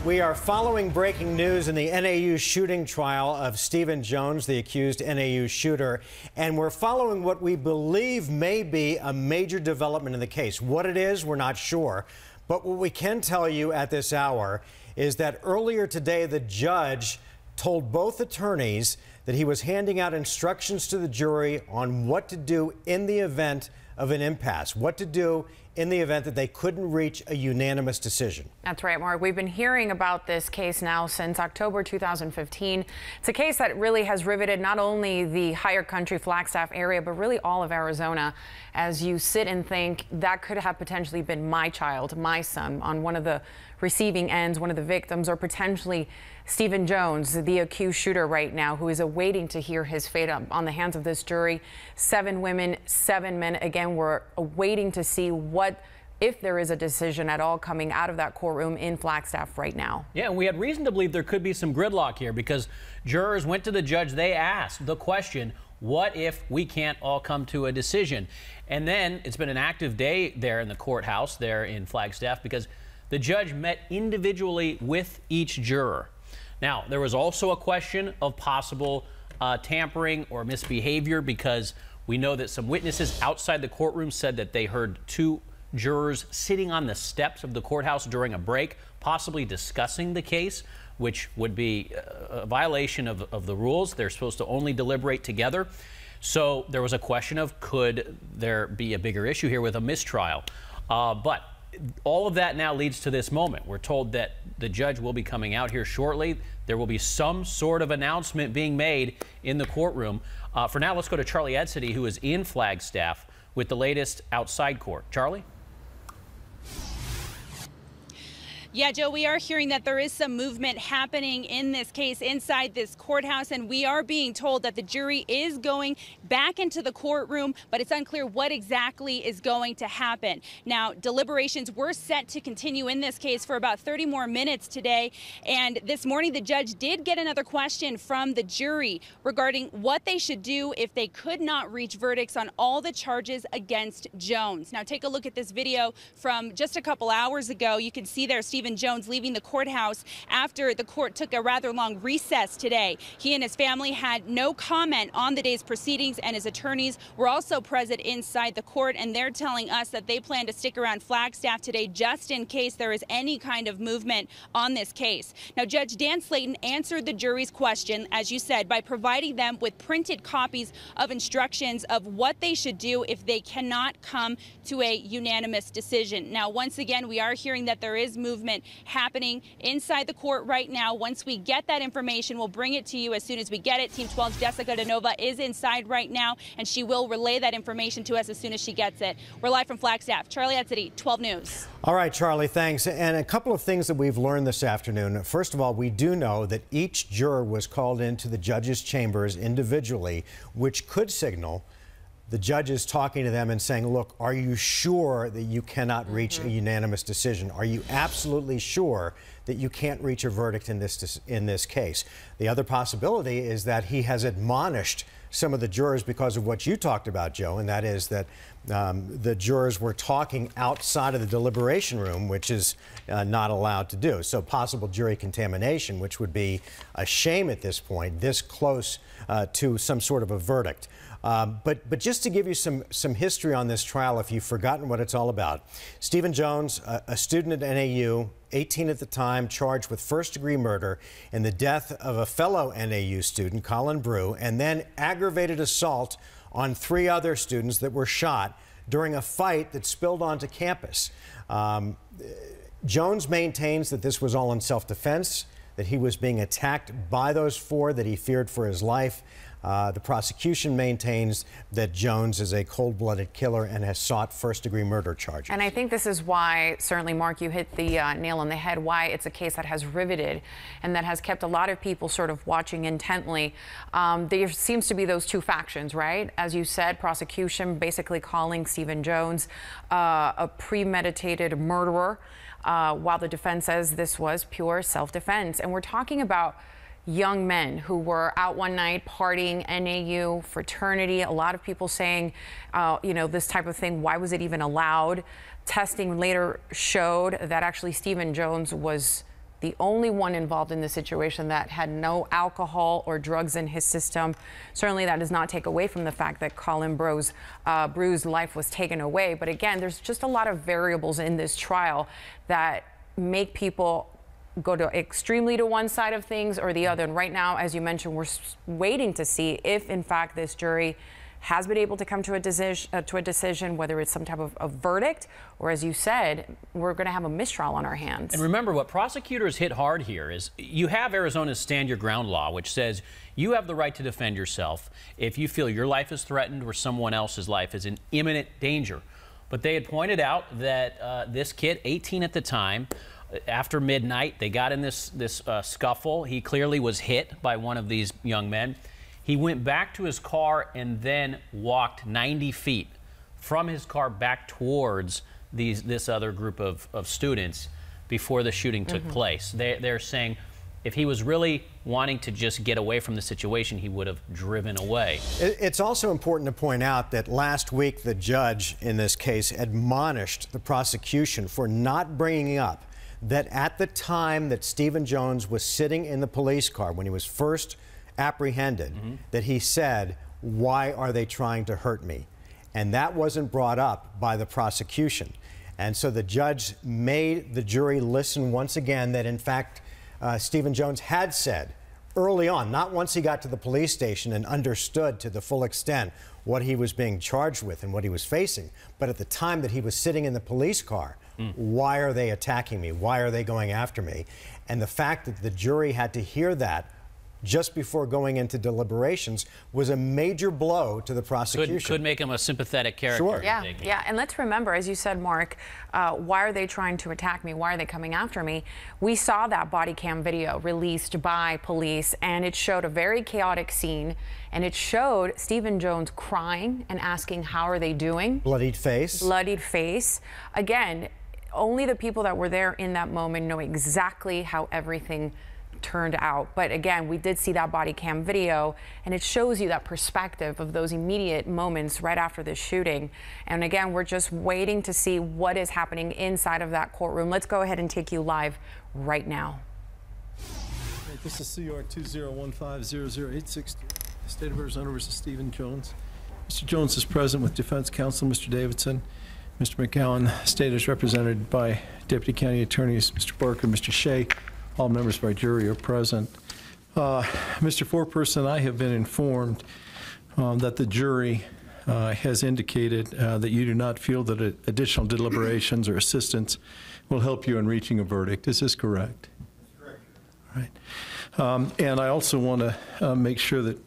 We are following breaking news in the NAU shooting trial of Stephen Jones, the accused NAU shooter, and we're following what we believe may be a major development in the case. What it is, we're not sure, but what we can tell you at this hour is that earlier today the judge told both attorneys that he was handing out instructions to the jury on what to do in the event of an impasse, what to do in the event that they couldn't reach a unanimous decision. That's right, Mark. We've been hearing about this case now since October 2015. It's a case that really has riveted not only the higher country Flagstaff area, but really all of Arizona, as you sit and think that could have potentially been my child, my son, on one of the receiving ends, one of the victims, or potentially Stephen Jones, the accused shooter right now, who is awaiting to hear his fate on the hands of this jury. 7 women, 7 men. Again, we're awaiting to see if there is a decision at all coming out of that courtroom in Flagstaff right now. Yeah, and we had reason to believe there could be some gridlock here because jurors went to the judge. They asked the question, what if we can't all come to a decision? And then it's been an active day there in the courthouse there in Flagstaff because the judge met individually with each juror. Now, there was also a question of possible tampering or misbehavior because we know that some witnesses outside the courtroom said that they heard 2 jurors sitting on the steps of the courthouse during a break, possibly discussing the case, which would be a violation of the rules. They're supposed to only deliberate together. So there was a question of could there be a bigger issue here with a mistrial? But all of that now leads to this moment. We're told that the judge will be coming out here shortly. There will be some sort of announcement being made in the courtroom. For now, let's go to Charlie Edsity, who is in Flagstaff with the latest outside court. Charlie? Yeah, Joe, we are hearing that there is some movement happening in this case inside this courthouse, and we are being told that the jury is going back into the courtroom, but it's unclear what exactly is going to happen. Now, deliberations were set to continue in this case for about 30 more minutes today, and this morning the judge did get another question from the jury regarding what they should do if they could not reach verdicts on all the charges against Jones. Now, take a look at this video from just a couple hours ago. You can see there Stephen Jones leaving the courthouse after the court took a rather long recess today. He and his family had no comment on the day's proceedings, and his attorneys were also present inside the court, and they're telling us that they plan to stick around Flagstaff today just in case there is any kind of movement on this case. Now, Judge Dan Slayton answered the jury's question, as you said, by providing them with printed copies of instructions of what they should do if they cannot come to a unanimous decision. Now, once again, we are hearing that there is movement happening inside the court right now. Once we get that information, we'll bring it to you as soon as we get it. Team 12's Jessica DeNova is inside right now, and she will relay that information to us as soon as she gets it. We're live from Flagstaff. Charlie Edsity, 12 News. All right, Charlie, thanks. And a couple of things that we've learned this afternoon. First of all, we do know that each juror was called into the judge's chambers individually, which could signal the judge is talking to them and saying, look, are you sure that you cannot reach a unanimous decision? Are you absolutely sure that you can't reach a verdict in this case? The other possibility is that he has admonished some of the jurors because of what you talked about, Joe, and that is that the jurors were talking outside of the deliberation room, which is not allowed to do. So possible jury contamination, which would be a shame at this point, this close to some sort of a verdict. But just to give you some history on this trial, if you've forgotten what it's all about, Stephen Jones, a student at NAU, 18 at the time, charged with first-degree murder in the death of a fellow NAU student, Colin Brew, and then aggravated assault on 3 other students that were shot during a fight that spilled onto campus. Jones maintains that this was all in self-defense, that he was being attacked by those 4, that he feared for his life. The prosecution maintains that Jones is a cold-blooded killer and has sought first-degree murder charges. And I think this is why, certainly, Mark, you hit the nail on the head, why it's a case that has riveted and that has kept a lot of people sort of watching intently. There seems to be those 2 factions, right? As you said, prosecution basically calling Stephen Jones a premeditated murderer, while the defense says this was pure self-defense. And we're talking about young men who were out one night partying, NAU, fraternity. A lot of people saying, you know, this type of thing, why was it even allowed? Testing later showed that actually Stephen Jones was the only one involved in the situation that had no alcohol or drugs in his system. Certainly that does not take away from the fact that Colin Brew's life was taken away. But again, there's just a lot of variables in this trial that make people go to extremely to one side of things or the other. And right now, as you mentioned, we're waiting to see if in fact this jury has been able to come to a decision, whether it's some type of a verdict, or as you said, we're going to have a mistrial on our hands. And remember, what prosecutors hit hard here is you have Arizona's stand your ground law, which says you have the right to defend yourself if you feel your life is threatened or someone else's life is in imminent danger. But they had pointed out that this kid, 18 at the time, after midnight, they got in this scuffle. He clearly was hit by one of these young men. He went back to his car and then walked 90 feet from his car back towards this other group of students before the shooting took place. They're saying if he was really wanting to just get away from the situation, he would have driven away. It's also important to point out that last week the judge in this case admonished the prosecution for not bringing up that at the time that Stephen Jones was sitting in the police car when he was first apprehended, that he said, "Why are they trying to hurt me?" And that wasn't brought up by the prosecution. And so the judge made the jury listen once again that in fact Stephen Jones had said early on, not once he got to the police station and understood to the full extent what he was being charged with and what he was facing, but at the time that he was sitting in the police car, why are they attacking me? Why are they going after me? And the fact that the jury had to hear that just before going into deliberations was a major blow to the prosecution. Could make him a sympathetic character. Sure. Yeah, and let's remember, as you said, Mark, why are they trying to attack me? Why are they coming after me? We saw that body cam video released by police, and it showed a very chaotic scene, and it showed Stephen Jones crying and asking, how are they doing? Bloodied face. Bloodied face. Again, only the people that were there in that moment know exactly how everything turned out. But again, we did see that body cam video, and it shows you that perspective of those immediate moments right after the shooting. And again, we're just waiting to see what is happening inside of that courtroom. Let's go ahead and take you live right now. This is CR 20150086, State of Arizona versus Stephen Jones. Mr. Jones is present with defense counsel, Mr. Davidson. Mr. McGowan, state is represented by Deputy County Attorneys, Mr. Barker, Mr. Shea. All members of our jury are present. Mr. Foreperson, I have been informed that the jury has indicated that you do not feel that additional deliberations or assistance will help you in reaching a verdict. Is this correct? That's correct. All right. And I also want to make sure that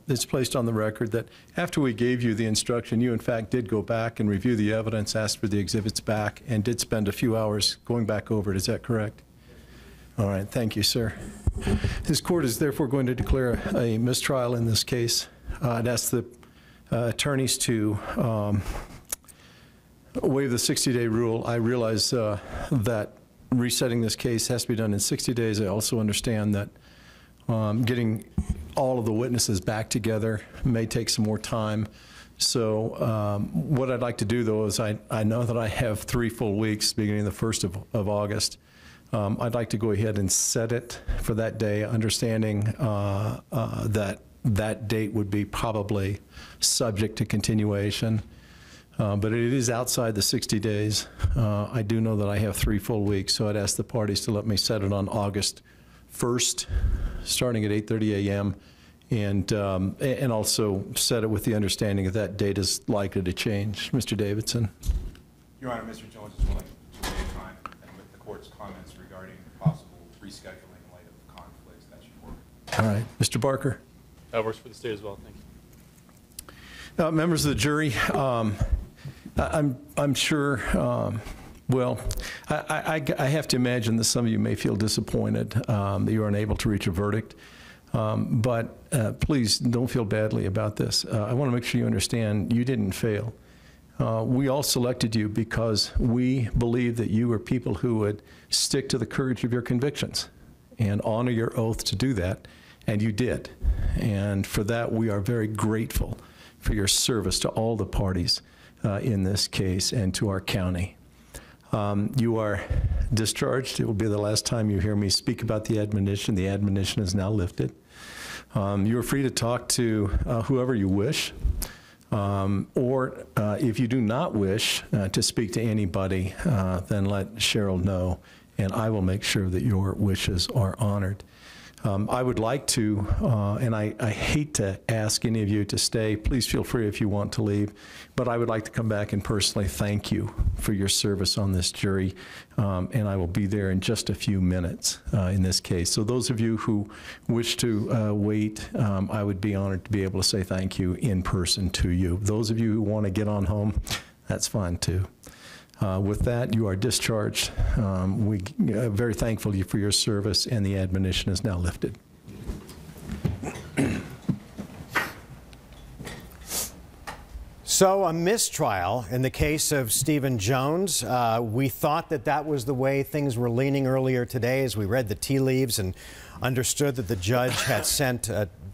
it's placed on the record that after we gave you the instruction, you in fact did go back and review the evidence, asked for the exhibits back, and did spend a few hours going back over it. Is that correct? All right, thank you, sir. This court is therefore going to declare a mistrial in this case. I'd ask the attorneys to waive the 60-day rule. I realize that resetting this case has to be done in 60 days. I also understand that getting all of the witnesses back together may take some more time. So what I'd like to do, though, is I know that I have 3 full weeks beginning the 1st of August. I'd like to go ahead and set it for that day, understanding that date would be probably subject to continuation. But it is outside the 60 days. I do know that I have 3 full weeks, so I'd ask the parties to let me set it on August 1st, starting at 8:30 a.m., and also set it with the understanding that that date is likely to change. Mr. Davidson. Your Honor, Mr. Jones is willing to waive time and with the court's comments regarding possible rescheduling in light of conflicts that should work. All right. Mr. Barker. That works for the state as well. Thank you. Members of the jury, I'm sure, well, I have to imagine that some of you may feel disappointed that you are unable to reach a verdict. But please don't feel badly about this. I want to make sure you understand you didn't fail. We all selected you because we believe that you were people who would stick to the courage of your convictions and honor your oath to do that, and you did. And for that, we are very grateful for your service to all the parties in this case and to our county. You are discharged. It will be the last time you hear me speak about the admonition. The admonition is now lifted. You are free to talk to whoever you wish, or if you do not wish to speak to anybody, then let Cheryl know, and I will make sure that your wishes are honored. I would like to, and I hate to ask any of you to stay. Please feel free if you want to leave. But I would like to come back and personally thank you for your service on this jury. And I will be there in just a few minutes in this case. So those of you who wish to wait, I would be honored to be able to say thank you in person to you. Those of you who want to get on home, that's fine too. With that, you are discharged. We are very thankful for your service, and the admonition is now lifted. So a mistrial in the case of Stephen Jones. We thought that that was the way things were leaning earlier today as we read the tea leaves and understood that the judge had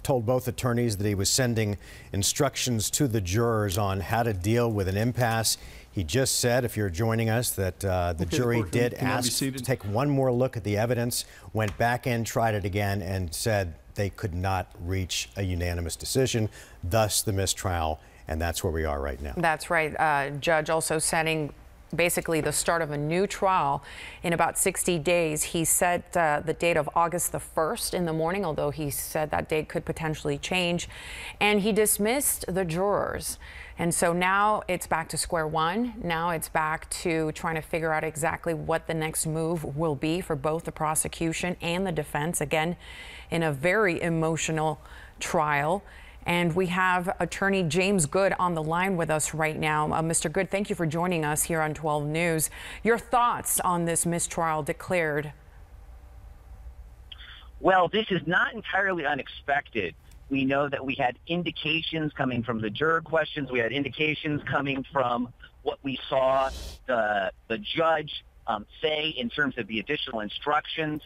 told both attorneys that he was sending instructions to the jurors on how to deal with an impasse. He just said, if you're joining us, that the jury did ask to take one more look at the evidence, went back in, tried it again, and said they could not reach a unanimous decision, thus the mistrial, and that's where we are right now. That's right. Judge also setting basically the start of a new trial in about 60 days. He set the date of August the 1st in the morning, although he said that date could potentially change, and he dismissed the jurors. And so now it's back to square one. Now it's back to trying to figure out exactly what the next move will be for both the prosecution and the defense, again, in a very emotional trial. And we have attorney James Good on the line with us right now. Mr. Good, thank you for joining us here on 12 News. Your thoughts on this mistrial declared? Well, this is not entirely unexpected. We know that we had indications coming from the juror questions. We had indications coming from what we saw the judge say in terms of the additional instructions.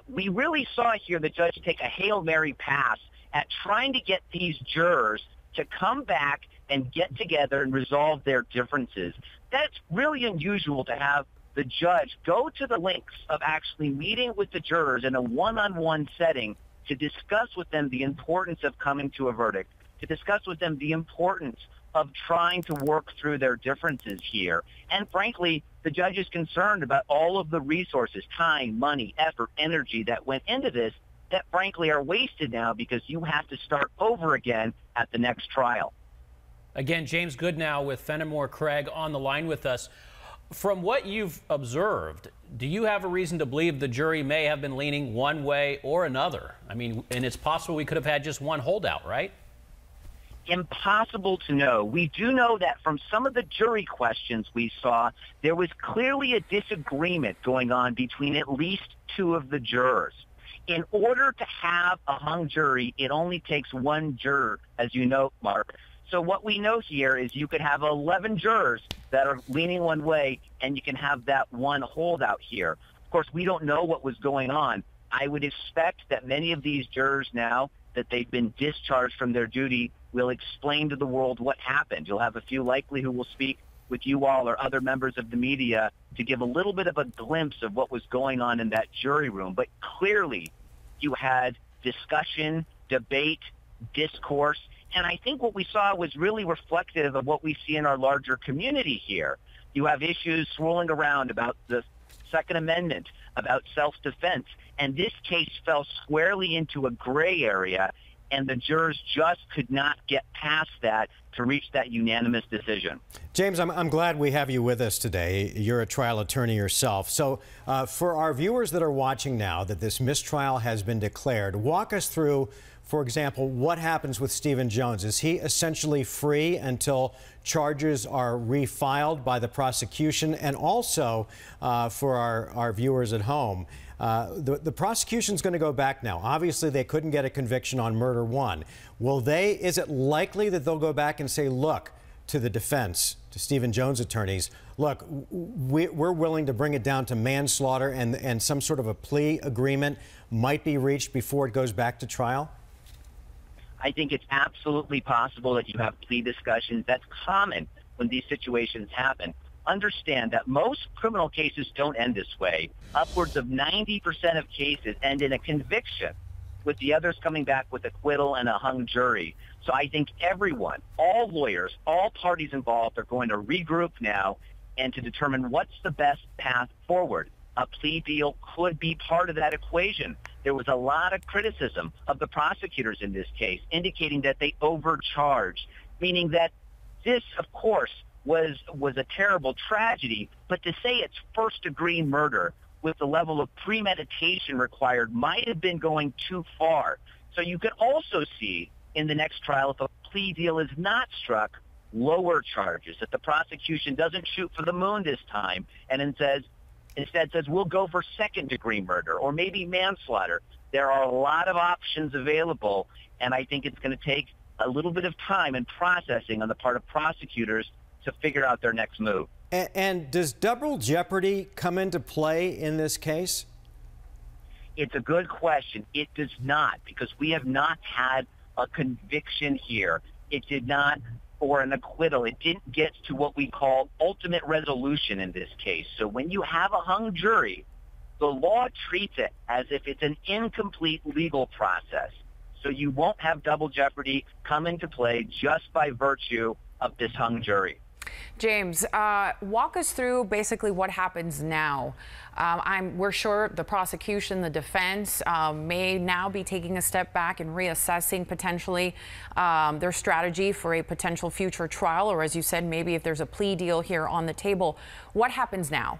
We really saw here the judge take a Hail Mary pass at trying to get these jurors to come back and get together and resolve their differences. That's really unusual to have the judge go to the lengths of actually meeting with the jurors in a one-on-one setting to discuss with them the importance of coming to a verdict, to discuss with them the importance of trying to work through their differences here. And frankly, the judge is concerned about all of the resources, time, money, effort, energy that went into this that frankly are wasted now because you have to start over again at the next trial. Again, James Good now with Fenimore Craig on the line with us. From what you've observed, do you have a reason to believe the jury may have been leaning one way or another? I mean, and it's possible we could have had just one holdout, right? Impossible to know. We do know that from some of the jury questions we saw, there was clearly a disagreement going on between at least two of the jurors. In order to have a hung jury, it only takes one juror, as you know, Mark. So what we know here is you could have 11 jurors that are leaning one way, and you can have that one holdout here. Of course, we don't know what was going on. I would expect that many of these jurors now that they've been discharged from their duty will explain to the world what happened. You'll have a few likely who will speak with you all or other members of the media to give a little bit of a glimpse of what was going on in that jury room. But clearly, you had discussion, debate, discourse, and I think what we saw was really reflective of what we see in our larger community here. You have issues swirling around about the Second Amendment, about self-defense, and this case fell squarely into a gray area, and the jurors just could not get past that to reach that unanimous decision. James, I'm glad we have you with us today. You're a trial attorney yourself. So for our viewers that are watching now that this mistrial has been declared, walk us through, for example, what happens with Stephen Jones. Is he essentially free until charges are refiled by the prosecution? And also for our viewers at home, the prosecution's going to go back now. Obviously, they couldn't get a conviction on murder one. Is it likely that they'll go back and say, look, to the defense, to Stephen Jones' attorneys, look, we're willing to bring it down to manslaughter, and some sort of a plea agreement might be reached before it goes back to trial? I think it's absolutely possible that you have plea discussions. That's common when these situations happen. understand that most criminal cases don't end this way. Upwards of 90% of cases end in a conviction, with the others coming back with acquittal and a hung jury. So I think everyone, all lawyers, all parties involved are going to regroup now and to determine what's the best path forward. A plea deal could be part of that equation. There was a lot of criticism of the prosecutors in this case, indicating that they overcharged, meaning that this, of course, was a terrible tragedy, but to say it's first-degree murder with the level of premeditation required might have been going too far. So you could also see in the next trial, if a plea deal is not struck, lower charges, that the prosecution doesn't shoot for the moon this time and instead says we'll go for second-degree murder or maybe manslaughter. There are a lot of options available, and I think it's going to take a little bit of time and processing on the part of prosecutors to figure out their next move. And does double jeopardy come into play in this case? It's a good question. It does not, because we have not had a conviction here. It did not, or an acquittal. It didn't get to what we call ultimate resolution in this case. So when you have a hung jury, the law treats it as if it's an incomplete legal process. So you won't have double jeopardy come into play just by virtue of this hung jury. James, walk us through basically what happens now. We're sure the prosecution, the defense may now be taking a step back and reassessing potentially their strategy for a potential future trial, or as you said, maybe if there's a plea deal here on the table. What happens now?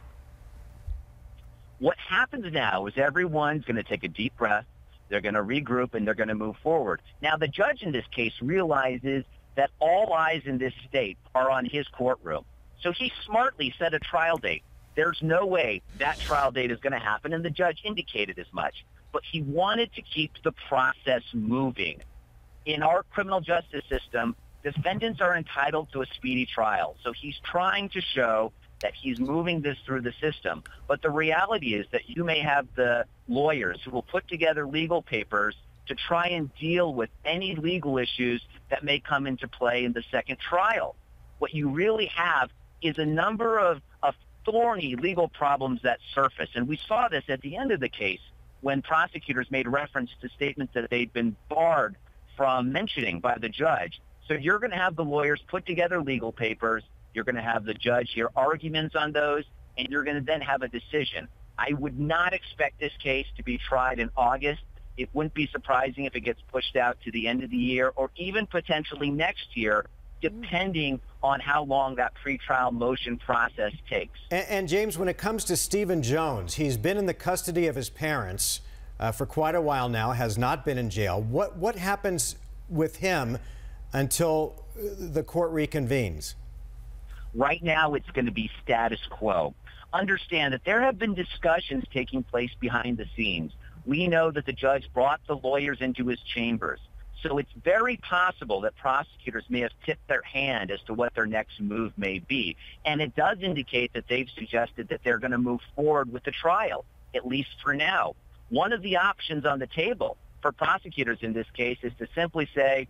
What happens now is everyone's going to take a deep breath, they're going to regroup, and they're going to move forward. Now, the judge in this case realizes that all eyes in this state are on his courtroom. So he smartly set a trial date. There's no way that trial date is going to happen, and the judge indicated as much. But he wanted to keep the process moving. In our criminal justice system, defendants are entitled to a speedy trial. So he's trying to show that he's moving this through the system. But the reality is that you may have the lawyers who will put together legal papers to try and deal with any legal issues that may come into play in the second trial. What you really have is a number of thorny legal problems that surface. And we saw this at the end of the case when prosecutors made reference to statements that they'd been barred from mentioning by the judge. So you're going to have the lawyers put together legal papers, you're going to have the judge hear arguments on those, and you're going to then have a decision. I would not expect this case to be tried in August. It wouldn't be surprising if it gets pushed out to the end of the year or even potentially next year, depending on how long that pretrial motion process takes. And James, when it comes to Stephen Jones, he's been in the custody of his parents for quite a while now, has not been in jail. What happens with him until the court reconvenes? Right now, it's going to be status quo. Understand that there have been discussions taking place behind the scenes. We know that the judge brought the lawyers into his chambers. So it's very possible that prosecutors may have tipped their hand as to what their next move may be. And it does indicate that they've suggested that they're going to move forward with the trial, at least for now. One of the options on the table for prosecutors in this case is to simply say,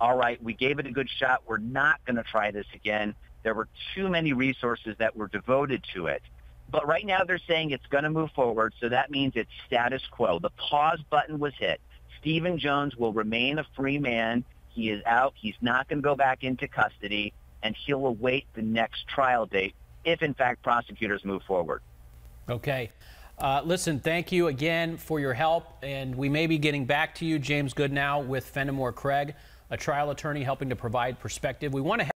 all right, we gave it a good shot. We're not going to try this again. There were too many resources that were devoted to it. But right now they're saying it's going to move forward, so that means it's status quo. The pause button was hit. Stephen Jones will remain a free man. He is out. He's not going to go back into custody, and he'll await the next trial date if, in fact, prosecutors move forward. Okay. Listen, thank you again for your help, and we may be getting back to you, James Goodnow, with Fenimore Craig, a trial attorney helping to provide perspective. We want to